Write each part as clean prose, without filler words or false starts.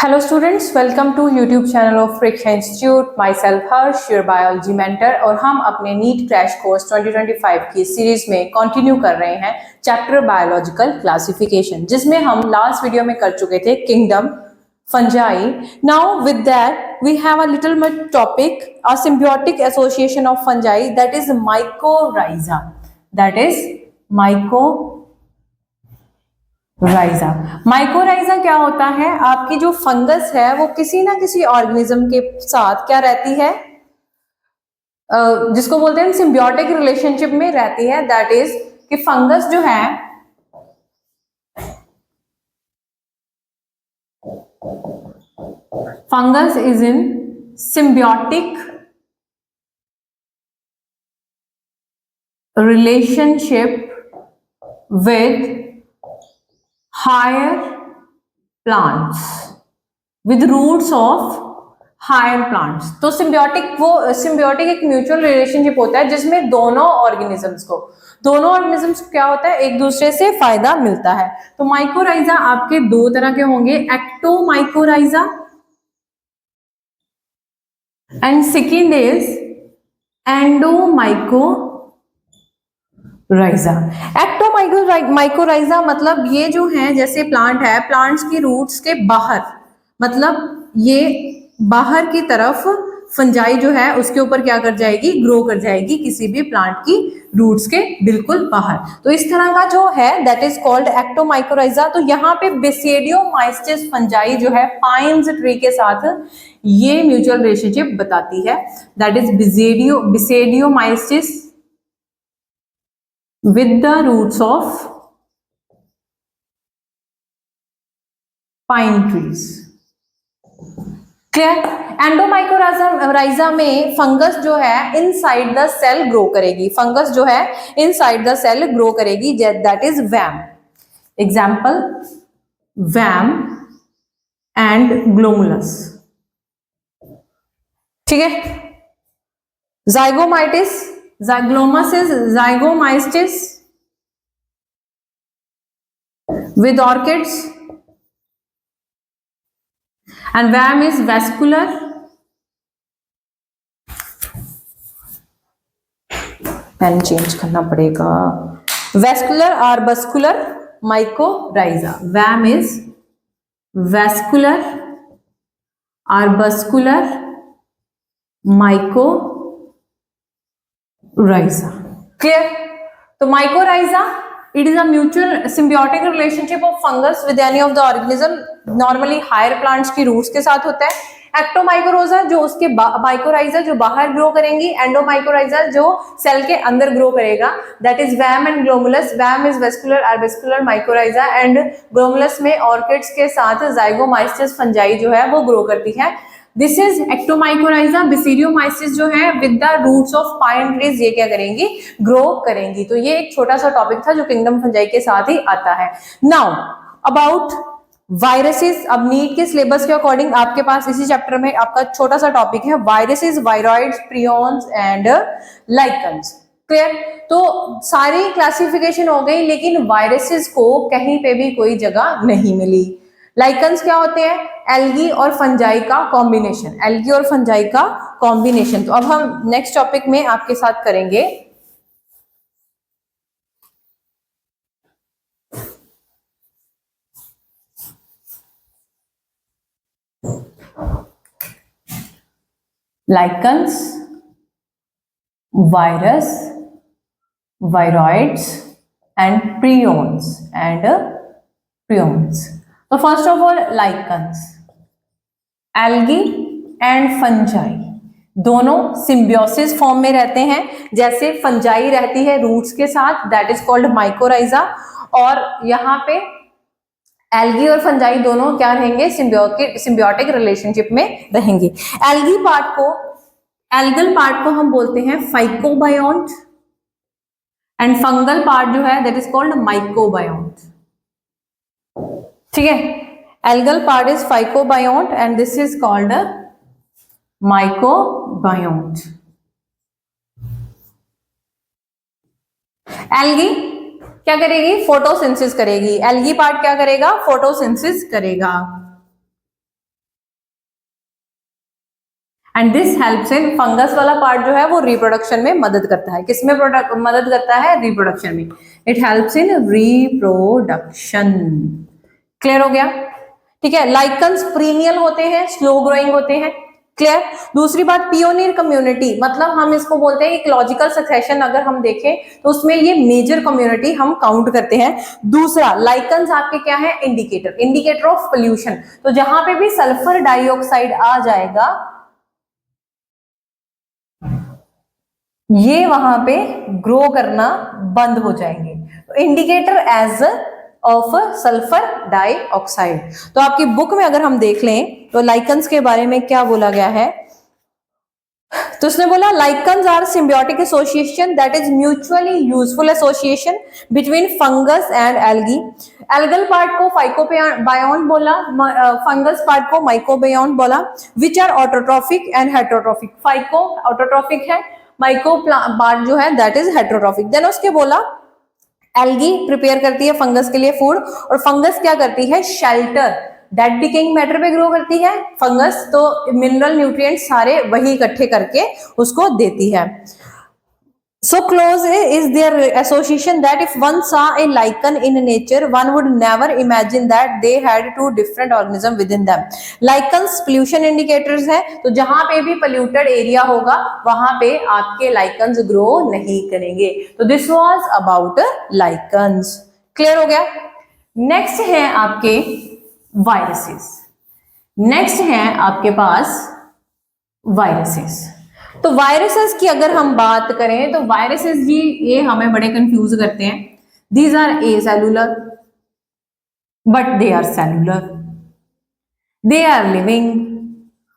Hello students, welcome to YouTube channel of Friction Institute. Myself Harsh, your biology mentor और हम अपने NEET crash course 2025 की series में continue कर रहे हैं चैप्टर बायोलॉजिकल क्लासिफिकेशन, जिसमें हम लास्ट वीडियो में कर चुके थे kingdom fungi. Now with that we have a little more topic, a symbiotic association of fungi, that is mycorrhiza. That is mycorrhiza क्या होता है? आपकी जो फंगस है वो किसी ना किसी ऑर्गेनिज्म के साथ क्या रहती है, जिसको बोलते हैं सिम्बियोटिक रिलेशनशिप में रहती है। दैट इज कि फंगस जो है fungus is in symbiotic relationship with higher plants, with roots of higher plants. तो सिम्बियोटिक एक म्यूचुअल रिलेशनशिप होता है जिसमें दोनों ऑर्गेनिजम्स को क्या होता है, एक दूसरे से फायदा मिलता है। तो माइकोराइजा आपके दो तरह के होंगे, ectomycorrhiza and second is endomycorrhiza. Ectomycorrhiza मतलब ये जो है, जैसे प्लांट है, प्लांट्स की रूट्स के बाहर, मतलब ये बाहर की तरफ फंजाई जो है उसके ऊपर क्या कर जाएगी, ग्रो कर जाएगी किसी भी प्लांट की रूट्स के बिल्कुल बाहर। तो इस तरह का जो है दैट इज कॉल्ड एक्टोमाइकोराइजा। तो यहाँ पे बेसिडियोमाइस्टिस फंजाई जो है पाइन्स ट्री के साथ ये म्यूचुअल रिलेशनशिप बताती है, that is basidiomycetes with the roots of pine trees. Clear? Endomycorrhiza में फंगस जो है इनसाइड द सेल ग्रो करेगी, फंगस जो है इनसाइड द सेल ग्रो करेगी, that is VAM. Example VAM and Glomus. ठीक है? zygomatis, Zyglomus is zygomystis with orchids, and VAM is vascular, pen change करना पड़ेगा, vascular arbuscular mycorrhiza. VAM is vascular arbuscular mycorrhiza. Clear? तो mycorrhiza, it is a mutual symbiotic relationship of fungus with any of the organism, normally higher plants की roots के साथ होता है। एक्टोमाइकोराइजा जो उसके माइकोराइजा जो बाहर ग्रो करेंगी, एंडोमाइकोराइजा जो सेल के अंदर ग्रो करेगा, that is VAM and Glomus. VAM is vesicular arbuscular mycorrhiza and Glomus में ऑर्किड्स के साथ जाइगोमाइस्टिस फंजाई जो है वो ग्रो करती है। This is एक्टोमाइकोराइजा। बेसिडियोमाइस्टिस जो है with the roots of pine trees ये क्या करेंगी, ग्रो करेंगी। तो ये एक छोटा सा टॉपिक था जो किंगडम फंजाई के साथ ही आता है। Now about viruses. अब नीट के सिलेबस के अकॉर्डिंग आपके पास इसी चैप्टर में आपका छोटा सा टॉपिक है viruses, viroids, prions and lichens. Clear? तो सारी क्लासिफिकेशन हो गई, लेकिन वायरसेस को कहीं पे भी कोई जगह नहीं मिली। लाइकन्स क्या होते हैं? एल्गी और फंजाई का कॉम्बिनेशन, एल्गी और फंजाई का कॉम्बिनेशन। तो अब हम नेक्स्ट टॉपिक में आपके साथ करेंगे lichens, viruses, viroids and prions तो first of all lichens, algae and fungi दोनों सिम्बियोसिस फॉर्म में रहते हैं। जैसे फंजाई रहती है रूट्स के साथ, दैट इज कॉल्ड माइकोराइजा, और यहाँ पे एल्गी और फंजाई दोनों क्या रहेंगे, सिम्बियोटिक रिलेशनशिप में रहेंगे। एल्गल पार्ट को हम बोलते हैं फाइकोबायोन्ट एंड फंगल पार्ट जो है दैट इज कॉल्ड माइकोबायोन्ट। ठीक है? Algal part is phycobiont and this is called mycobiont. Algae क्या करेगी, फोटोसिंथेसिस करेगी। एल्गी पार्ट क्या करेगा, फोटोसिंथेसिस करेगा। And this helps in, fungus वाला पार्ट जो है वो रिप्रोडक्शन में मदद करता है। किसमें मदद करता है? रिप्रोडक्शन में। It helps in reproduction. Clear हो गया? ठीक है। लाइकन्स पीरियड होते हैं, स्लो ग्रोइंग होते हैं। क्लियर? दूसरी बात, पियोनियर कम्युनिटी, मतलब हम इसको बोलते हैं इकोलॉजिकल सक्सेशन। अगर हम देखें तो उसमें ये मेजर कम्युनिटी हम काउंट करते हैं। दूसरा, लाइकन्स आपके क्या है? Indicator of pollution. तो जहां पे भी सल्फर डाइऑक्साइड आ जाएगा ये वहां पे ग्रो करना बंद हो जाएंगे। तो indicator as of sulphur dioxide. तो आपकी बुक में अगर हम देख लें तो लाइकन्स के बारे में क्या बोला गया है, तो उसने बोला lichens are symbiotic association that is mutually useful association between fungus and algae. Algal part को फाइकोबायोन बोला, फंगस पार्ट को माइकोबायोन बोला, which are autotrophic and heterotrophic. Phyco autotrophic है, माइको पार्ट जो है दैट इज हेटरोट्रॉफिक। देन उसके बोला algae prepare करती है फंगस के लिए फूड, और फंगस क्या करती है? शेल्टर, डेड डिकेइंग मैटर पे ग्रो करती है फंगस, तो मिनरल न्यूट्रिएंट्स सारे वही इकट्ठे करके उसको देती है। So close is their association that if one saw a lichen in nature, one would never imagine that they had two different organisms within them. Lichens pollution indicators है, तो जहां पे भी polluted area होगा वहां पे आपके lichens grow नहीं करेंगे। तो this was about lichens. Clear हो गया? Next है आपके viruses. Next है आपके पास viruses। तो वायरसेस की अगर हम बात करें तो वायरसेस जी ये हमें बड़े कंफ्यूज करते हैं। These are acellular but they are cellular, they are living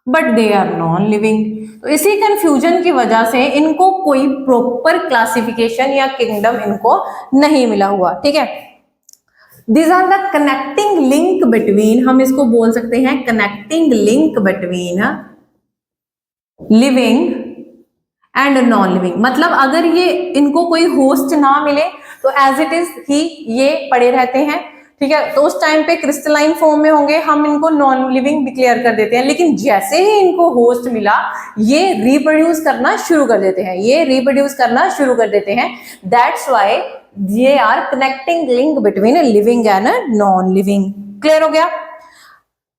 but they are non living. तो इसी कंफ्यूजन की वजह से इनको कोई प्रॉपर क्लासिफिकेशन या किंगडम इनको नहीं मिला हुआ। ठीक है। These are the connecting link between, हम इसको बोल सकते हैं connecting link between living and non living. मतलब अगर ये इनको कोई होस्ट ना मिले तो एज इट इज ही ये पड़े रहते हैं। ठीक है। तो उस टाइम पे क्रिस्टलाइन फॉर्म में होंगे, हम इनको नॉन लिविंग डिक्लेयर कर देते हैं। लेकिन जैसे ही इनको होस्ट मिला ये रिप्रोड्यूस करना शुरू कर देते हैं, ये रिप्रोड्यूस करना शुरू कर देते हैं। दैट्स व्हाई ये are connecting link between living and non living. Clear हो गया?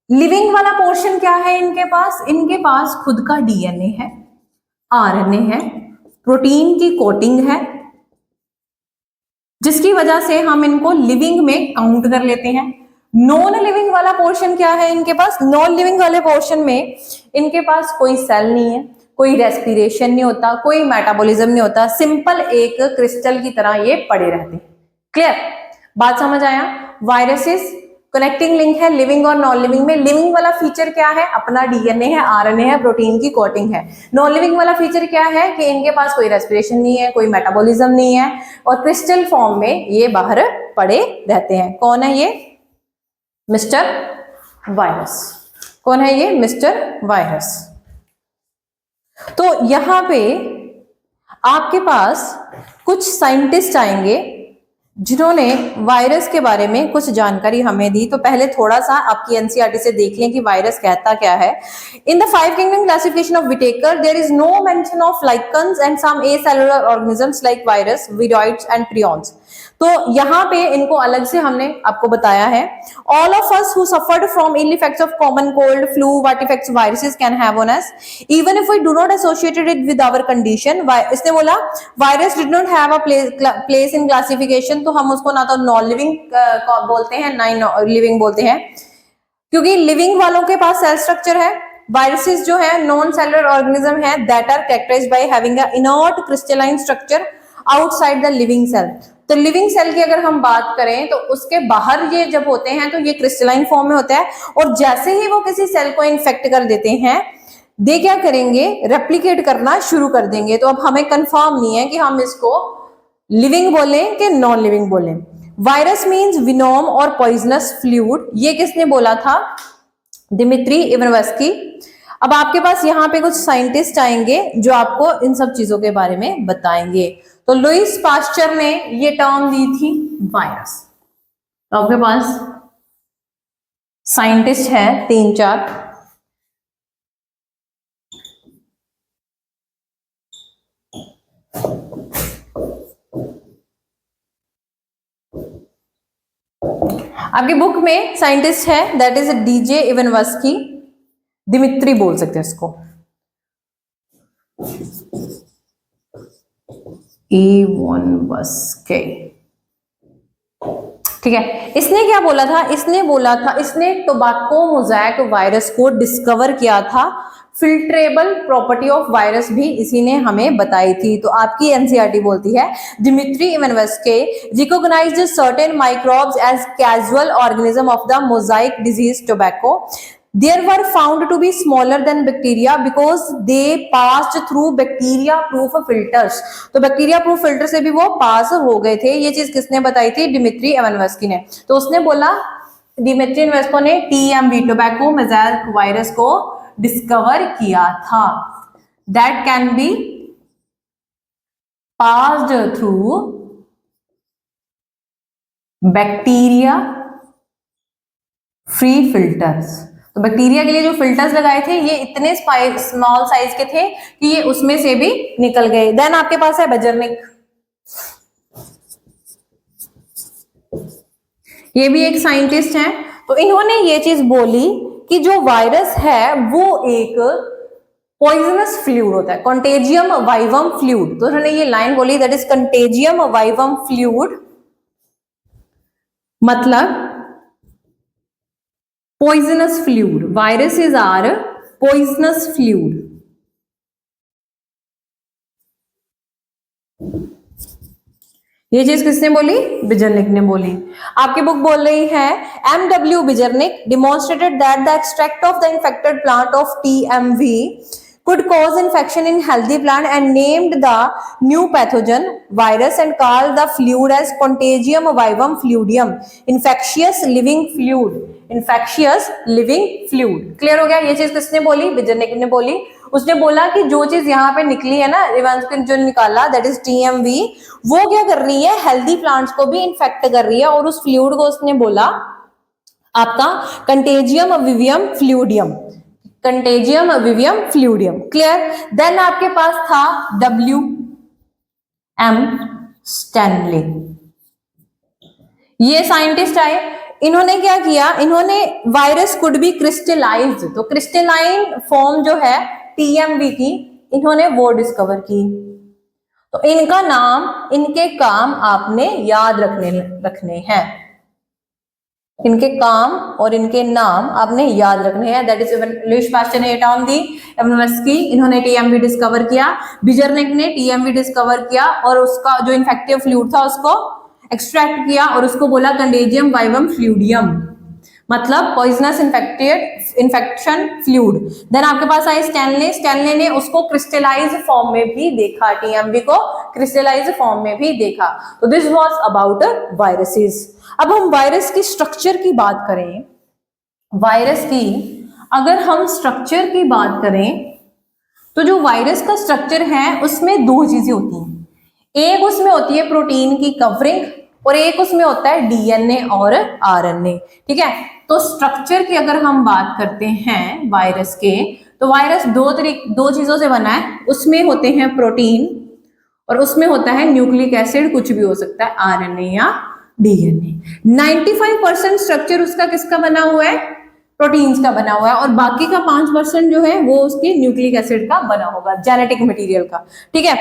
लिविंग वाला पोर्शन क्या है इनके पास? इनके पास खुद का डीएनए है, आरएनए है, प्रोटीन की कोटिंग है, जिसकी वजह से हम इनको लिविंग में काउंट कर लेते हैं। नॉन लिविंग वाला पोर्शन क्या है इनके पास? नॉन लिविंग वाले पोर्शन में इनके पास कोई सेल नहीं है, कोई रेस्पिरेशन नहीं होता, कोई मेटाबॉलिज्म नहीं होता, सिंपल एक क्रिस्टल की तरह ये पड़े रहते हैं। क्लियर? बात समझ आया? वायरसेस कनेक्टिंग लिंक है लिविंग और नॉन लिविंग में। लिविंग वाला फीचर क्या है? अपना डीएनए है, आरएनए है, प्रोटीन की कोटिंग है। नॉन लिविंग वाला फीचर क्या है कि इनके पास कोई रेस्पिरेशन नहीं है, कोई मेटाबॉलिज्म नहीं है, और क्रिस्टल फॉर्म में ये बाहर पड़े रहते हैं। कौन है ये? Mister virus. कौन है ये? Mister virus. तो यहां पे आपके पास कुछ साइंटिस्ट आएंगे जिन्होंने वायरस के बारे में कुछ जानकारी हमें दी। तो पहले थोड़ा सा आपकी एनसीईआरटी से देख लें कि वायरस कहता क्या है। In the 5 kingdom classification of Whittaker there is no mention of lichens and some acellular organisms like virus, viroids and prions. तो यहाँ पे इनको अलग से हमने आपको बताया है। All of us who suffered from ill effects of common cold, flu, what effects viruses can have on us even if we do not associated it with our condition. इसने बोला virus did not have a place in classification, तो हम उसको ना तो non living बोलते हैं ना ही लिविंग बोलते हैं, क्योंकि लिविंग वालों के पास सेल स्ट्रक्चर है। वायरसेस जो है नॉन सेलुलर ऑर्गेनिज्म है that are characterized by having a inert crystalline structure outside the living cell. तो लिविंग सेल की अगर हम बात करें तो उसके बाहर ये जब होते हैं तो ये क्रिस्टलाइन फॉर्म में होता है, और जैसे ही वो किसी सेल को इन्फेक्ट कर देते हैं दे क्या करेंगे? रेप्लिकेट करना शुरू कर देंगे। तो अब हमें कंफर्म नहीं है कि हम इसको लिविंग बोलें कि नॉन लिविंग बोलें। वायरस मीन्स विनोम और पॉइजनस फ्लूइड, ये किसने बोला था? Dmitri Ivanowsky. अब आपके पास यहाँ पे कुछ साइंटिस्ट आएंगे जो आपको इन सब चीजों के बारे में बताएंगे। तो लुईस पास्चर ने ये टर्म दी थी वायरस। तो आपके पास साइंटिस्ट है 3-4। आपकी बुक में साइंटिस्ट है that is DJ Ivanowsky, Dmitri बोल सकते हैं इसको, इवानोव्स्की, ठीक है। इसने क्या बोला था, इसने टोबैको मोज़ेक वायरस को डिस्कवर किया था। फिल्ट्रेबल प्रॉपर्टी ऑफ वायरस भी इसी ने हमें बताई थी। तो आपकी एनसीईआरटी बोलती है Dmitri Ivanowsky recognized certain microbes as casual organism of the mosaic disease tobacco. They were found to be smaller than bacteria because they passed through bacteria proof filters. तो bacteria proof filter से भी वो पास हो गए थे। ये चीज किसने बताई थी? दिमित्री इवानोव्स्की ने। तो उसने बोला, दिमित्री इवानोव्स्की ने TMV टोबैको मोज़ेक वायरस को डिस्कवर किया था। That can be passed through bacteria free filters। तो बैक्टीरिया के लिए जो फिल्टर्स लगाए थे ये इतने स्मॉल साइज के थे कि ये उसमें से भी निकल गए। देन आपके पास है बेजर्निक, ये भी एक साइंटिस्ट हैं। तो इन्होंने ये चीज बोली कि जो वायरस है वो एक पॉइजनस फ्लूइड होता है, कंटेजियम वाइवम फ्लूइड। तो उन्होंने ये लाइन बोली that is contagium vivum fluid, मतलब poisonous fluid, viruses are poisonous fluid। ये चीज किसने बोली? बिजर्निक ने बोली। आपकी बुक बोल रही है MW बिजर्निक demonstrated that the extract of the infected plant of TMV could cause infection in healthy plant and named the new pathogen virus and called the fluid as contagium vivum fluidium, infectious living fluid, infectious living fluid। Clear हो गया? ये चीज किसने बोली? बिजर्निक ने बोली। उसने बोला कि जो चीज यहाँ पे निकली है ना, इवानोव्स्की जो निकाला दैट इज TMV, वो क्या कर रही है? हेल्दी प्लांट्स को भी इन्फेक्ट कर रही है। और उस फ्लूइड को उसने बोला आपका कंटेजियम विवियम फ्लूइडियम, कंटेजियम विवियम फ्लूइडियम। क्लियर? देन आपके पास था WM स्टैनली, ये साइंटिस्ट आए। इन्होंने क्या किया? इन्होंने वायरस कुड बी क्रिस्टलाइज्ड, तो क्रिस्टलाइन फॉर्म जो है TMV की, इन्होंने वो डिस्कवर की। तो इनका नाम, इनके काम आपने याद रखने हैं, इनके काम और इनके नाम आपने याद रखने हैं। दैट इज लुईस पास्चर ने टर्म दी, इवानोव्स्की इन्होंने TMV डिस्कवर किया, बिजर्निक ने TMV डिस्कवर किया और उसका जो इन्फेक्टिव फ्लूइड था उसको एक्सट्रैक्ट किया और उसको बोला कंटेजियम वाइवम फ्लूइडियम, मतलब पॉइजनस इन्फेक्शन फ्लूइड। देन आपके पास आई स्टैनली, स्टैनली ने उसको क्रिस्टलाइज फॉर्म में भी देखा, TMV को क्रिस्टलाइज फॉर्म में भी देखा। तो दिस वाज अबाउट वायरसेस। अब हम वायरस की स्ट्रक्चर की बात करें, वायरस की अगर हम स्ट्रक्चर की बात करें तो जो वायरस का स्ट्रक्चर है उसमें दो चीजें होती हैं। एक उसमें होती है प्रोटीन की कवरिंग और एक उसमें होता है DNA और RNA। ठीक है, तो स्ट्रक्चर की अगर हम बात करते हैं वायरस के, तो वायरस दो चीजों से बना है। उसमें होते हैं प्रोटीन और उसमें होता है न्यूक्लिक एसिड, कुछ भी हो सकता है RNA या DNA। 95% स्ट्रक्चर उसका किसका बना हुआ है? प्रोटीन्स का बना हुआ है, और बाकी का 5% जो है वो उसके न्यूक्लिक एसिड का बना होगा, जेनेटिक मटेरियल का। ठीक है,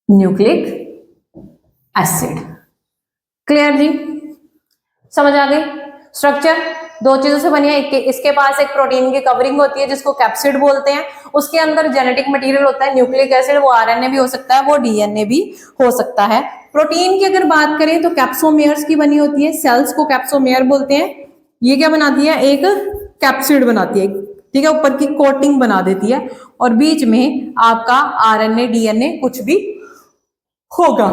न्यूक्लिक एसिड। क्लियर जी? समझ आ गई? स्ट्रक्चर दो चीजों से बनी है। इसके पास एक प्रोटीन की कवरिंग होती है जिसको कैप्सिड बोलते हैं, उसके अंदर जेनेटिक मटेरियल होता है न्यूक्लिक एसिड, वो RNA भी हो सकता है, वो DNA भी हो सकता है। प्रोटीन की अगर बात करें तो कैप्सोमेयर्स की बनी होती है, सेल्स को कैप्सोमेयर बोलते हैं। ये क्या बनाती है? एक कैप्सिड बनाती है, ठीक है, ऊपर की कोटिंग बना देती है और बीच में आपका RNA DNA कुछ भी होगा।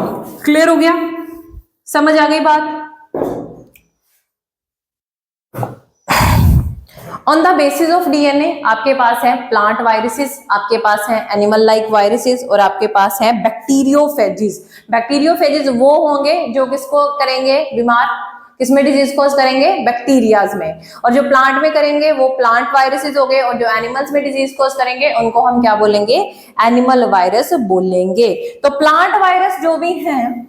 क्लियर हो गया? समझ आ गई बात? On the basis of DNA आपके पास है प्लांट वायरसेस, आपके पास है एनिमल लाइक वायरसेस और आपके पास है बैक्टीरियोफेजिस। बैक्टीरियोफेजिस वो होंगे जो किसको करेंगे बीमार, किसमें डिजीज कॉज करेंगे? बैक्टीरियाज में। और जो प्लांट में करेंगे वो प्लांट वायरसेस हो गए, और जो एनिमल्स में डिजीज कॉज करेंगे उनको हम क्या बोलेंगे? एनिमल वायरस बोलेंगे। तो प्लांट वायरस जो भी हैं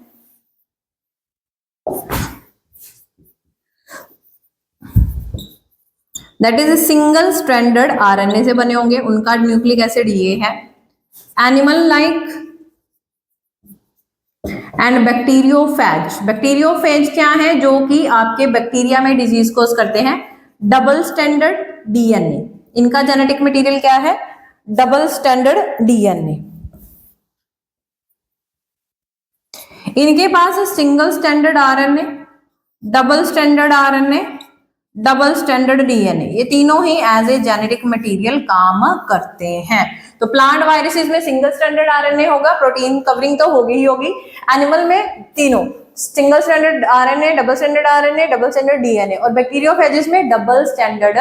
that is single stranded RNA से बने होंगे, उनका न्यूक्लिक एसिड ये है। Animal like and bacteriophage. Bacteriophage क्या है? जो कि आपके बैक्टीरिया में डिजीज कोज करते हैं। डबल स्टैंडर्ड डीएनए, इनका जेनेटिक मटेरियल क्या है? Double standard DNA. इनके पास single standard RNA, double standard RNA, double standard DNA, ये तीनों ही एज ए जेनेटिक मटेरियल काम करते हैं। तो प्लांट वायरसेस में सिंगल स्टैंडर्ड आरएनए होगा, प्रोटीन कवरिंग तो होगी ही होगी। एनिमल में तीनों single standard RNA, double standard RNA, double standard DNA, और बैक्टीरियोफेजेस में डबल स्टैंडर्ड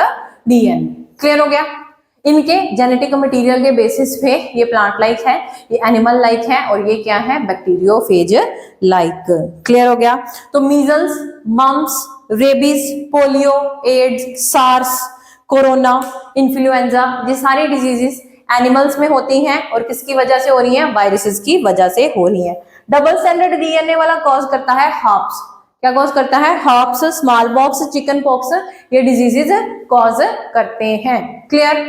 डीएनए। क्लियर हो गया? इनके जेनेटिक मटेरियल के बेसिस पे ये प्लांट लाइक है, ये एनिमल लाइक है, और ये क्या है? Bacteriophage like. क्लियर हो गया? तो measles, mumps, rabies, polio, AIDS, SARS, corona, influenza, ये सारी डिजीजेस एनिमल्स में होती हैं, और किसकी वजह से हो रही हैं? वायरसेस की वजह से हो रही हैं। डबल स्टैंडर्ड डीएनए वाला कॉज करता है हॉप्स। क्या कॉज करता है? Hops, small pox, chicken pox, ये डिजीजेज कॉज करते हैं। क्लियर?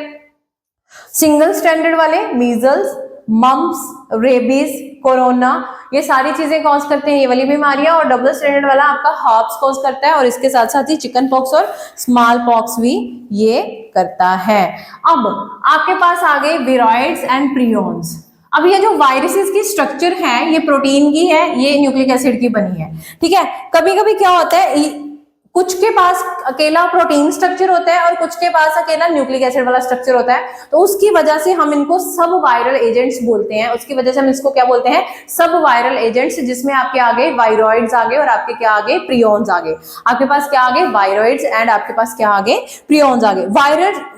सिंगल स्टैंडर्ड वाले मीजल्स, मम्प्स, रेबीज, कोरोना, ये सारी चीजें कॉज करते हैं ये वाली बीमारियां, और डबल स्टैंडर्ड वाला आपका हॉप्स कॉज करता है, और इसके साथ साथ ही चिकन पॉक्स और स्मॉल पॉक्स भी ये करता है। अब आपके पास आ गए विरॉइड्स एंड प्रियॉन्स। अब ये जो वायरसेस की स्ट्रक्चर है, ये प्रोटीन की है, ये न्यूक्लिक एसिड की बनी है। ठीक है? कभी कभी क्या होता है, कुछ के पास अकेला प्रोटीन स्ट्रक्चर होता है और कुछ के पास अकेला न्यूक्लिक एसिड वाला स्ट्रक्चर होता है, तो उसकी वजह से हम इनको सब वायरल एजेंट्स बोलते हैं। उसकी वजह से हम इसको क्या बोलते हैं? सब वायरल एजेंट्स, जिसमें आपके आगे वायरॉइड्स आगे और आपके क्या आगे? प्रियॉन्स आगे। आपके पास क्या आगे? वायरॉइड्स, एंड आपके पास क्या आगे? प्रियॉन्स आगे।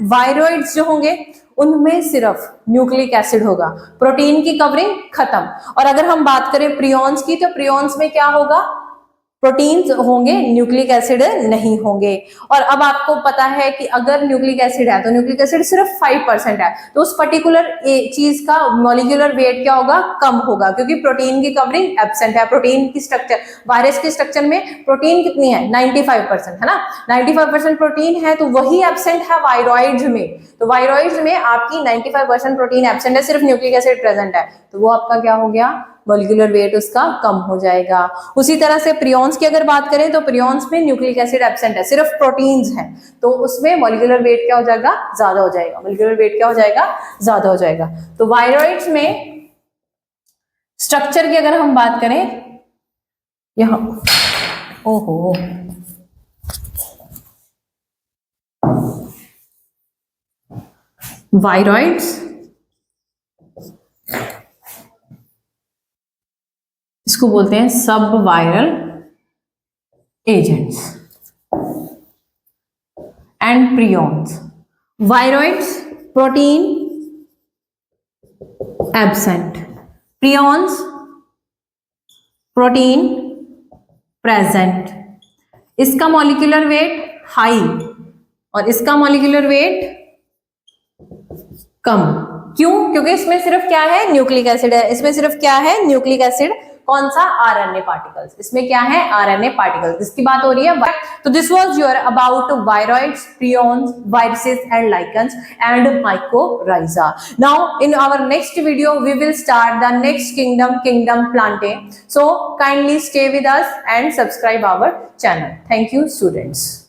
वायरॉइड्स जो होंगे उनमें सिर्फ न्यूक्लिक एसिड होगा, प्रोटीन की कवरिंग खत्म। और अगर हम बात करें प्रियॉन्स की, तो प्रियॉन्स में क्या होगा? प्रोटीन्स होंगे, न्यूक्लिक एसिड नहीं होंगे। और अब आपको पता है कि अगर न्यूक्लिक एसिड है तो न्यूक्लिक एसिड सिर्फ 5% है, तो उस पर्टिकुलर चीज का मॉलिक्यूलर वेट क्या होगा? कम होगा, क्योंकि प्रोटीन की कवरिंग एब्सेंट है। प्रोटीन की स्ट्रक्चर, वायरस के स्ट्रक्चर में प्रोटीन कितनी है? 95% है ना। 95% प्रोटीन है, तो वही एब्सेंट है वायरॉइड्स में। तो वायरॉइड्स में आपकी 95% प्रोटीन एब्सेंट है, सिर्फ न्यूक्लिक एसिड प्रेजेंट है, तो वो आपका क्या हो गया? मॉलिक्यूलर वेट उसका कम हो जाएगा। उसी तरह से प्रियॉन्स की अगर बात करें, तो प्रियॉन्स में न्यूक्लिक एसिड एब्सेंट है, सिर्फ प्रोटीन्स हैं, तो उसमें मॉलिक्यूलर वेट क्या हो जाएगा? ज्यादा हो जाएगा। मॉलिक्यूलर वेट क्या हो जाएगा? ज्यादा हो जाएगा। तो वायरॉइड्स में स्ट्रक्चर की अगर हम बात करें, यहां ओहो वायरॉइड्स, इसको बोलते हैं सब viral agents and prions. Viroids protein absent, prions protein present. इसका मॉलिक्यूलर वेट हाई और इसका मॉलिक्यूलर वेट कम। क्यों? क्योंकि इसमें सिर्फ क्या है? न्यूक्लिक एसिड है। इसमें सिर्फ क्या है? Nucleic acid. कौन सा? RNA particles. इसमें क्या है? RNA particles. इसकी बात हो रही है। तो this was your about viroids, prions, viruses and lichens and mycorrhiza. Now in our next video we will start the next kingdom plantae. So kindly stay with us and subscribe our channel. Thank you students.